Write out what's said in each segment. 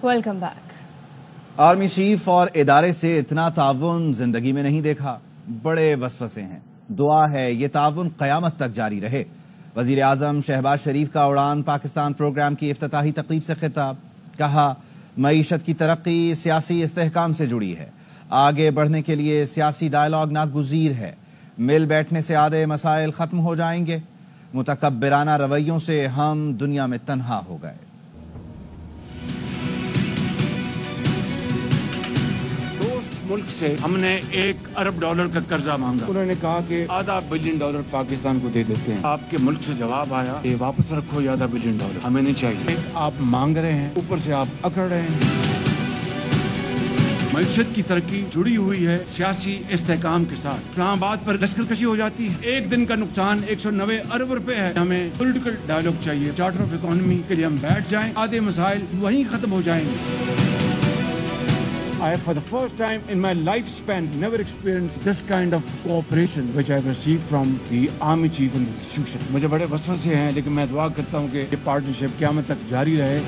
Welcome back. Army chief اور ادارے سے اتنا تعاون زندگی میں نہیں دیکھا، بڑے وسوسے ہیں، دعا ہے یہ تعاون قیامت تک جاری رہے۔ وزیر اعظم شہباز شریف کا اڑان پاکستان پروگرام کی افتتاحی تقریب سے خطاب، کہا معیشت کی ترقی سیاسی استحکام سے جڑی ہے، آگے بڑھنے کے لیے سیاسی ڈائلاگ ناگزیر ہے، مل بیٹھنے سے آدھے مسائل ختم ہو جائیں گے، متکبرانہ رویوں سے ہم دنیا میں تنہا ہو گئے۔ ملک سے ہم نے $1 ارب کا قرضہ مانگا، انہوں نے کہا کہ $0.5 بلین پاکستان کو دے دیتے ہیں۔ آپ کے ملک سے جواب آیا کہ واپس رکھو $0.5 بلین، ہمیں نہیں چاہیے۔ آپ مانگ رہے ہیں، اوپر سے آپ اکڑ رہے ہیں۔ معیشت کی ترقی جڑی ہوئی ہے سیاسی استحکام کے ساتھ۔ اسلام آباد پر لشکر کشی ہو جاتی ہے، ایک دن کا نقصان 190 ارب روپے ہے۔ ہمیں پولیٹیکل ڈائلاگ چاہیے، چارٹر آف اکانومی کے لیے ہم بیٹھ جائیں، آدھے مسائل وہیں ختم ہو جائیں گے۔ I have for the first time in my lifespan never experienced this kind of cooperation which I have received from the Army Chief and the institution. مجھے بڑے وسوسے ہیں لیکن میں دعا کرتا ہوں کہ یہ پارٹنرشپ قیامت تک جاری رہے۔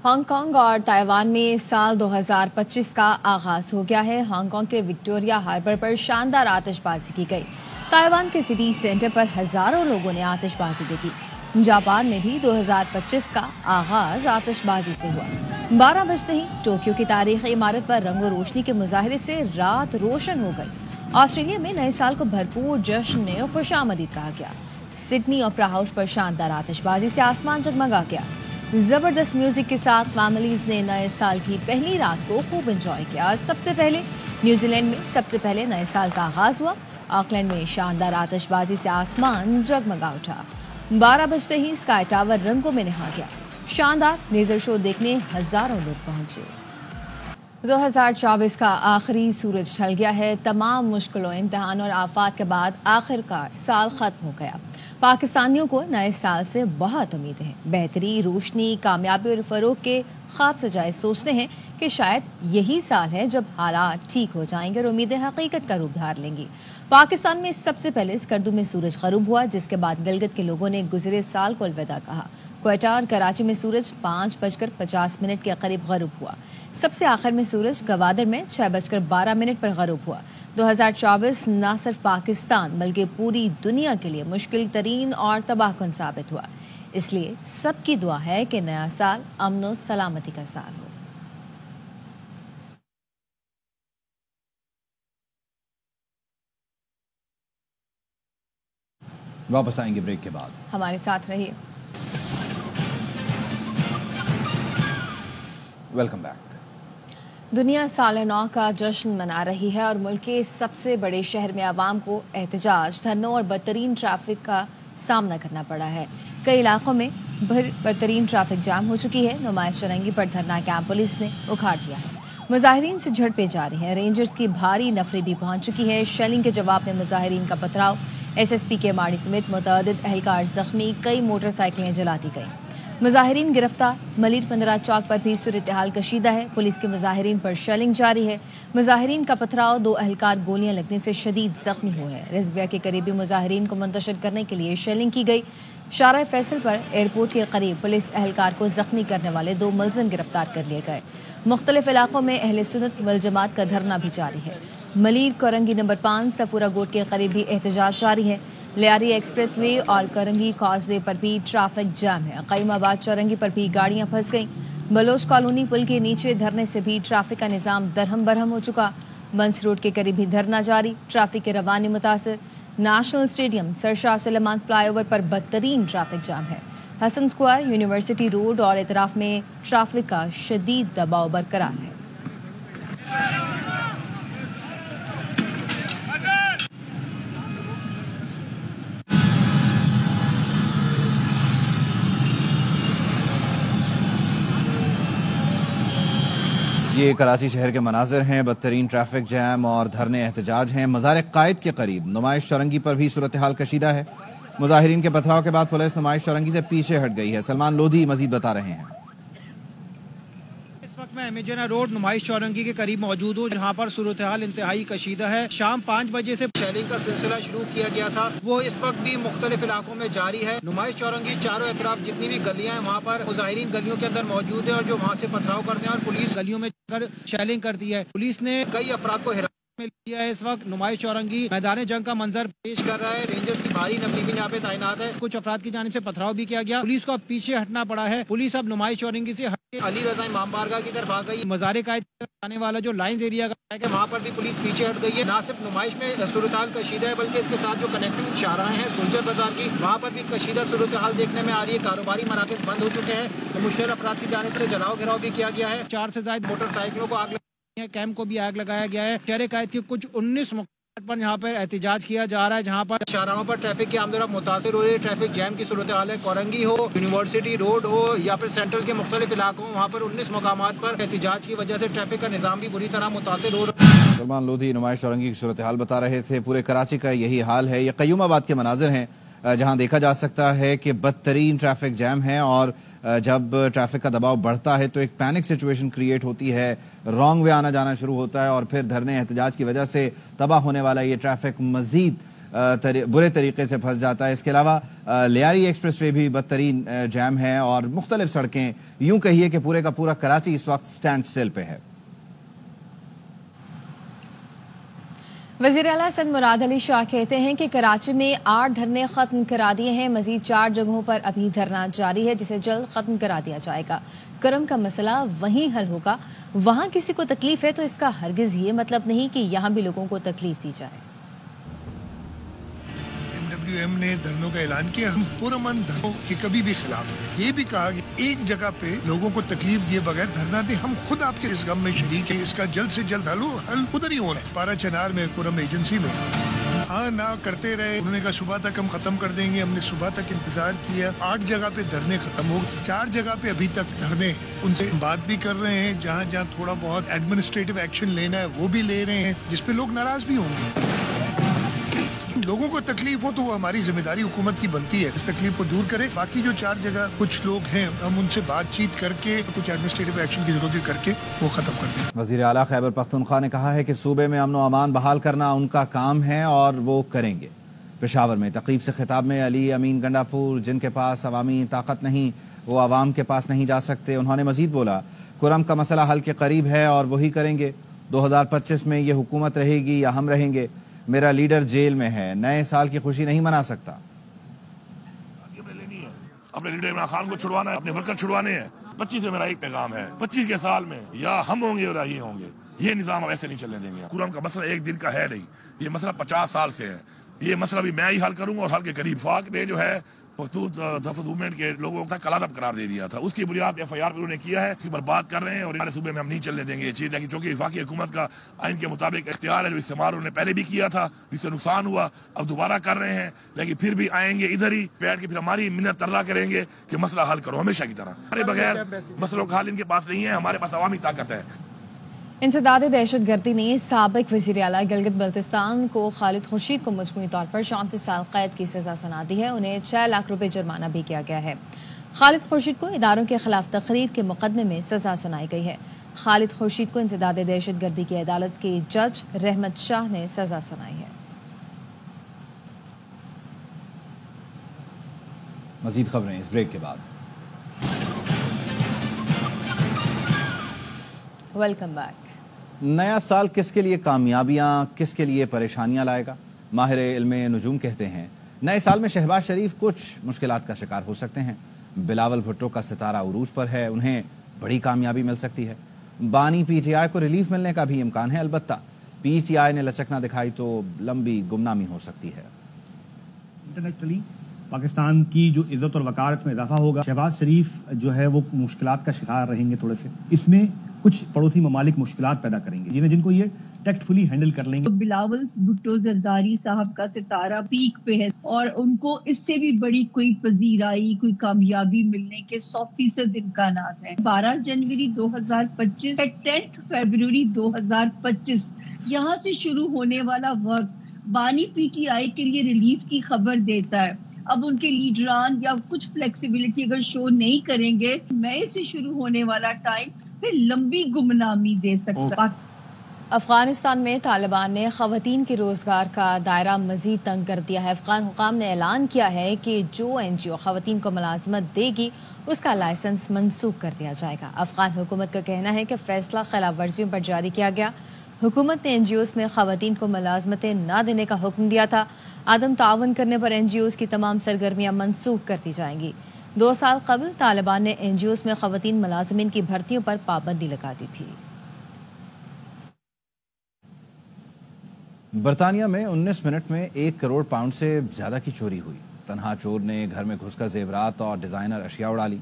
ہانگ کانگ اور تائیوان میں سال 2025 کا آغاز ہو گیا ہے۔ ہانگ کانگ کے وکٹوریا ہاربر پر شاندار آتش بازی کی گئی۔ تائیوان کے سٹی سینٹر پر ہزاروں لوگوں نے آتش بازی دیکھی۔ جاپان میں بھی 2025 کا آغاز آتش بازی سے ہوا۔ 12 بجتے ہی ٹوکیو کی تاریخی عمارت پر رنگ و روشنی کے مظاہرے سے رات روشن ہو گئی۔ آسٹریلیا میں نئے سال کو بھرپور جشن میں خوش آمدید کہا گیا۔ سڈنی اوپرا ہاؤس پر شاندار آتش بازی سے آسمان جگمگا گیا۔ زبردست میوزک کے ساتھ فیملیز نے نئے سال کی پہلی رات کو خوب انجوائے کیا۔ سب سے پہلے نیوزی لینڈ میں سب سے پہلے نئے سال کا آغاز ہوا۔ آکلینڈ میں شاندار آتش بازی سے آسمان جگمگا اٹھا۔ 12 بجتے ہی اسکائی ٹاور رنگوں میں نہا گیا۔ شاندار لیزر شو دیکھنے ہزاروں لوگ پہنچے۔ 2024 کا آخری سورج ڈھل گیا ہے۔ تمام مشکلوں، امتحان اور آفات کے بعد آخرکار سال ختم ہو گیا۔ پاکستانیوں کو نئے سال سے بہت امید ہے۔ بہتری، روشنی، کامیابی اور فروغ کے خواب سجائے سوچتے ہیں کہ شاید یہی سال ہے جب حالات ٹھیک ہو جائیں گے اور امیدیں حقیقت کا روپ دھار لیں گی۔ پاکستان میں سب سے پہلے اسکردو میں سورج غروب ہوا، جس کے بعد گلگت کے لوگوں نے گزرے سال کو الوداع کہا۔ کوئٹہ اور کراچی میں سورج 5:50 کے قریب غروب ہوا۔ سب سے آخر میں سورج گوادر میں 6:12 پر غروب ہوا۔ 2024 نہ صرف پاکستان بلکہ پوری دنیا کے لیے مشکل ترین اور تباہ کن ثابت ہوا۔ اس لیے سب کی دعا ہے کہ نیا سال امن و سلامتی کا سال ہو۔ واپس آئیں گے بریک کے بعد، ہمارے ساتھ رہیے۔ Welcome back. دنیا سال نو کا جشن منا رہی ہے اور ملک کے سب سے بڑے شہر میں عوام کو احتجاج، دھرنوں اور بدترین ٹریفک کا سامنا کرنا پڑا ہے۔ کئی علاقوں میں بدترین ٹریفک جام ہو چکی ہے۔ نمائش چرنگی پر دھرنا کیمپ پولیس نے اکھاڑ دیا ہے۔ مظاہرین سے جھڑپیں جاری ہیں۔ رینجرز کی بھاری نفری بھی پہنچ چکی ہے۔ شیلنگ کے جواب میں مظاہرین کا پتھراؤ، ایس ایس پی کے ماڑی سمیت متعدد اہلکار زخمی، کئی موٹر سائیکلیں جلا دی گئیں۔ مظاہرین گرفتار۔ ملیر 15 چوک پر بھی صورتحال کشیدہ ہے۔ پولیس کے مظاہرین پر شیلنگ جاری ہے۔ مظاہرین کا پتھراؤ، 2 اہلکار گولیاں لگنے سے شدید زخمی ہوئے ہیں۔ رضویہ کے قریبی مظاہرین کو منتشر کرنے کے لیے شیلنگ کی گئی۔ شارع فیصل پر ایئرپورٹ کے قریب پولیس اہلکار کو زخمی کرنے والے 2 ملزم گرفتار کر لیے گئے۔ مختلف علاقوں میں اہل سنت والجماعت کا دھرنا بھی جاری ہے۔ ملیر کورنگی نمبر 5 سفورہ گوٹ کے قریب بھی احتجاج جاری ہے۔ لیاری ایکسپریس وے اور کرنگی کاز وے پر بھی ٹریفک جام ہے۔ قیم آباد چورنگی پر بھی گاڑیاں پھنس گئیں۔ بلوچ کالونی پل کے نیچے دھرنے سے بھی ٹریفک کا نظام درہم برہم ہو چکا۔ بنس روڈ کے قریب بھی دھرنا جاری، ٹریفک کے روانی متاثر۔ نیشنل اسٹیڈیم سرشاہ سلیمان فلائی اوور پر بدترین ٹریفک جام ہے۔ حسن اسکوائر، یونیورسٹی روڈ اور اطراف میں ٹریفک کا شدید دباؤ برقرار ہے۔ یہ کراچی شہر کے مناظر ہیں۔ بدترین ٹریفک جام اور دھرنے احتجاج ہیں۔ مزار قائد کے قریب نمائش چورنگی پر بھی صورتحال کشیدہ ہے۔ مظاہرین کے پتھراؤ کے بعد پولیس نمائش چورنگی سے پیچھے ہٹ گئی ہے۔ سلمان لودھی مزید بتا رہے ہیں۔ اس وقت میں امیجنا روڈ نمائش چورنگی کے قریب موجود ہوں، جہاں پر صورتحال انتہائی کشیدہ ہے۔ شام 5 بجے سے شیلنگ کا سلسلہ شروع کیا گیا تھا، وہ اس وقت بھی مختلف علاقوں میں جاری ہے۔ نمائش چورنگی چاروں اطراف جتنی بھی گلیاں ہیں وہاں پر مظاہرین گلیوں کے اندر موجود ہیں اور جو وہاں سے پتھراؤ کرتے ہیں اور پولیس گلیوں میں شیلنگ کرتی ہے۔ پولیس نے کئی افراد کو میں لیا ہے۔ اس وقت نمائش چورنگی میدان جنگ کا منظر پیش کر رہا ہے۔ رینجرز کی بھاری نفری بھی یہاں پہ تعینات ہے۔ کچھ افراد کی جانب سے پتھراؤ بھی کیا گیا۔ پولیس کو اب پیچھے ہٹنا پڑا ہے۔ پولیس اب نمائش چورنگی سے ہٹ کے علی رضا امام بارگاہ کی طرف آ گئی۔ مزار قائد کی طرف آنے والا جو لائنز ایریا کا ہے وہاں پر بھی پولیس پیچھے ہٹ گئی ہے۔ نہ صرف نمائش میں صورتحال کشیدہ ہے بلکہ اس کے ساتھ جو کنیکٹنگ شاہراہیں ہیں سلجھر بازار کی وہاں پر بھی کشیدہ صورتحال دیکھنے میں آ رہی ہے۔ کاروباری مراکز بند ہو چکے ہیں۔ مشتہر افراد کی جانب سے جلاؤ گھیراؤ بھی کیا گیا ہے۔ 4 سے زائد موٹر سائیکلوں کو آگ کیمپ کو بھی آگ لگایا گیا ہے۔ شہر قائد کی کچھ 19 مقامات پر یہاں پر احتجاج کیا جا رہا ہے، جہاں پر شاہراہوں پر ٹریفک کی آمد و رفت متاثر ہو رہی ہے۔ ٹریفک جیم کی صورتحال ہے۔ کورنگی ہو، یونیورسٹی روڈ ہو یا پھر سینٹرل کے مختلف علاقوں وہاں پر 19 مقامات پر احتجاج کی وجہ سے ٹریفک کا نظام بھی بری طرح متاثر ہو رہا ہے۔ سلمان لودھی نمائش چورنگی کی صورتحال بتا رہے تھے۔ پورے کراچی کا یہی حال ہے۔ یہ قیوم آباد کے مناظر ہیں جہاں دیکھا جا سکتا ہے کہ بدترین ٹریفک جیم ہے اور جب ٹریفک کا دباؤ بڑھتا ہے تو ایک پینک سچویشن کریٹ ہوتی ہے، رانگ وے آنا جانا شروع ہوتا ہے اور پھر دھرنے احتجاج کی وجہ سے تباہ ہونے والا یہ ٹریفک مزید برے طریقے سے پھنس جاتا ہے۔ اس کے علاوہ لیاری ایکسپریس وے بھی بدترین جیم ہے اور مختلف سڑکیں، یوں کہیے کہ پورے کا پورا کراچی اس وقت سٹینڈ سٹل پہ ہے۔ وزیر اعلیٰ سندھ مراد علی شاہ کہتے ہیں کہ کراچی میں 8 دھرنے ختم کرا دیے ہیں، مزید 4 جگہوں پر ابھی دھرنا جاری ہے جسے جلد ختم کرا دیا جائے گا۔ کرم کا مسئلہ وہیں حل ہوگا، وہاں کسی کو تکلیف ہے تو اس کا ہرگز یہ مطلب نہیں کہ یہاں بھی لوگوں کو تکلیف دی جائے۔ ایم نے دھرنوں کا اعلان کیا، ہم پرامن دھرنوں کے کبھی بھی خلاف ہیں۔ یہ بھی کہا کہ ایک جگہ پہ لوگوں کو تکلیف دیے بغیر دھرنا دے، ہم خود آپ کے اس غم میں شریک ہیں، اس کا جلد سے جلد حل ادھر ہی ہونا ہے۔ پارا چنار میں کورم ایجنسی میں ہاں نہ کرتے رہے، انہوں نے کہا صبح تک ہم ختم کر دیں گے، ہم نے صبح تک انتظار کیا، 8 جگہ پہ دھرنے ختم ہو گئے، 4 جگہ پہ ابھی تک دھرنے، ان سے بات بھی کر رہے ہیں، جہاں جہاں تھوڑا بہت ایڈمنسٹریٹو ایکشن لینا ہے وہ بھی لے رہے ہیں، جس پہ لوگ ناراض بھی ہوں گے۔ لوگوں کو تکلیف ہو تو وہ ہماری ذمہ داری حکومت کی بنتی ہے اس تکلیف کو دور کرے۔ باقی جو 4 جگہ کچھ لوگ ہیں ہم ان سے بات چیت کر کے کچھ ایڈمنسٹریٹو ایکشن کی ضرورت کر کے وہ ختم کر دیں۔ وزیر اعلیٰ خیبر پختونخوا نے کہا ہے کہ صوبے میں امن و امان بحال کرنا ان کا کام ہے اور وہ کریں گے۔ پشاور میں تقریب سے خطاب میں علی امین گنڈاپور، جن کے پاس عوامی طاقت نہیں وہ عوام کے پاس نہیں جا سکتے، انہوں نے مزید بولا کرم کا مسئلہ حل کے قریب ہے اور وہی کریں گے۔ 2025 میں یہ حکومت رہے گی یا ہم رہیں گے، میرا لیڈر جیل میں ہے، نئے سال کی خوشی نہیں منا سکتا۔ اپنے لیڈر عمران خان کو چھڑوانا ہے، اپنے ورکر چھڑوانے ہیں۔ 25 میں میرا ایک پیغام ہے، 25 کے سال میں یا ہم ہوں گے یا یہ ہوں گے، یہ نظام اب ایسے نہیں چلنے دیں گے۔ قرآن کا مسئلہ ایک دن کا ہے نہیں، یہ مسئلہ 50 سال سے ہے۔ یہ مسئلہ بھی میں ہی حل کروں گا اور حل کے قریب۔ فاق نے جو ہے تحفظ موومنٹ کے لوگوں تک کلادب قرار دے دیا تھا، اس کی بنیاد FIR پہ انہوں نے کیا ہے، اس کی برباد کر رہے ہیں اور ہمارے صوبے میں ہم نہیں چلنے دیں گے یہ چیز، لیکن چونکہ وفاقی حکومت کا آئین کے مطابق اختیار ہے، جو استعمال انہوں نے پہلے بھی کیا تھا، جس سے نقصان ہوا، اب دوبارہ کر رہے ہیں، لیکن پھر بھی آئیں گے ادھر ہی بیٹھ کے پھر ہماری منت ترلا کریں گے کہ مسئلہ حل کرو ہمیشہ کی طرح۔ ہمارے بغیر مسئلوں کا حل ان کے پاس نہیں ہے، ہمارے پاس عوامی طاقت ہے۔ انسداد دہشت گردی نے سابق وزیر اعلیٰ گلگت بلتستان کو خالد خورشید کو مجموعی طور پر 34 سال قید کی سزا سنا دی ہے، انہیں 6 لاکھ روپے جرمانہ بھی کیا گیا ہے۔ خالد خورشید کو اداروں کے خلاف تقریر کے مقدمے میں سزا سنائی گئی ہے۔ خالد خورشید کو انسداد دہشت گردی کی عدالت کے جج رحمت شاہ نے سزا سنائی ہے۔ مزید خبریں اس بریک کے بعد۔ Welcome back. نیا سال کس کے لیے کامیابیاں کس کے لیے پریشانیاں لائے گا؟ ماہر علم نجوم کہتے ہیں نئے سال میں شہباز شریف کچھ مشکلات کا شکار ہو سکتے ہیں۔ بلاول بھٹو کا ستارہ عروج پر ہے، انہیں بڑی کامیابی مل سکتی ہے۔ بانی PTI کو ریلیف ملنے کا بھی امکان ہے، البتہ PTI نے لچک نہ دکھائی تو لمبی گمنامی ہو سکتی ہے۔ انٹرنیشنلی پاکستان کی جو عزت اور وقارت میں اضافہ ہوگا، شہباز شریف جو ہے وہ مشکلات کا شکار رہیں گے تھوڑے سے، اس میں کچھ پڑوسی ممالک مشکلات پیدا کریں گے جن کو یہ ٹیکٹ فلی ہینڈل کر لیں گے۔ بلاول بھٹو زرداری صاحب کا ستارہ پیک پہ ہے اور ان کو اس سے بھی بڑی کوئی پذیرائی کوئی کامیابی ملنے کے 100% امکانات ہیں۔ 12 جنوری 2025 10 فروری 2025 یہاں سے شروع ہونے والا وقت بانی PTI کے لیے ریلیف کی خبر دیتا ہے۔ اب ان کے لیڈران یا کچھ فلیکسیبلٹی اگر شو نہیں کریں گے، مئی سے شروع ہونے والا ٹائم پھر لمبی گمنامی دے سکتا۔ افغانستان میں طالبان نے خواتین کے روزگار کا دائرہ مزید تنگ کر دیا ہے۔ افغان حکام نے اعلان کیا ہے کہ جو NGO خواتین کو ملازمت دے گی اس کا لائسنس منسوخ کر دیا جائے گا۔ افغان حکومت کا کہنا ہے کہ فیصلہ خلاف ورزیوں پر جاری کیا گیا۔ حکومت نے NGOs میں خواتین کو ملازمتیں نہ دینے کا حکم دیا تھا۔ عدم تعاون کرنے پر NGOs کی تمام سرگرمیاں منسوخ کر دی جائیں گی۔ 2 سال قبل طالبان نے NGOs میں خواتین ملازمین کی بھرتیوں پر پابندی لگا دی تھی۔ برطانیہ میں 19 منٹ میں 1 کروڑ پاؤنڈ سے زیادہ کی چوری ہوئی۔ تنہا چور نے گھر میں گھس کر زیورات اور ڈیزائنر اشیاء اڑا لی۔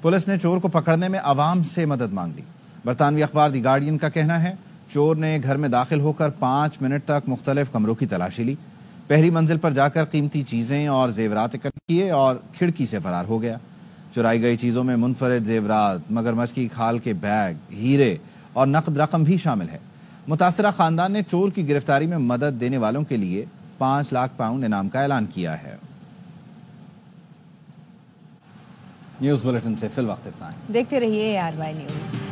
پولیس نے چور کو پکڑنے میں عوام سے مدد مانگ لی۔ برطانوی اخبار دی گارڈین کا کہنا ہے چور نے گھر میں داخل ہو کر 5 منٹ تک مختلف کمروں کی تلاشی لی۔ پہلی منزل پر جا کر قیمتی چیزیں اور زیورات اکٹھے کیے اور کھڑکی سے فرار ہو گیا۔ چرائی گئی چیزوں میں منفرد زیورات، مگرمچھ کی کھال کے بیگ، ہیرے اور نقد رقم بھی شامل ہے۔ متاثرہ خاندان نے چور کی گرفتاری میں مدد دینے والوں کے لیے 5 لاکھ پاؤنڈ انعام کا اعلان کیا ہے۔ نیوز بلیٹن سے فی الوقت اتنا ہے۔ دیکھتے رہیے ARY نیوز۔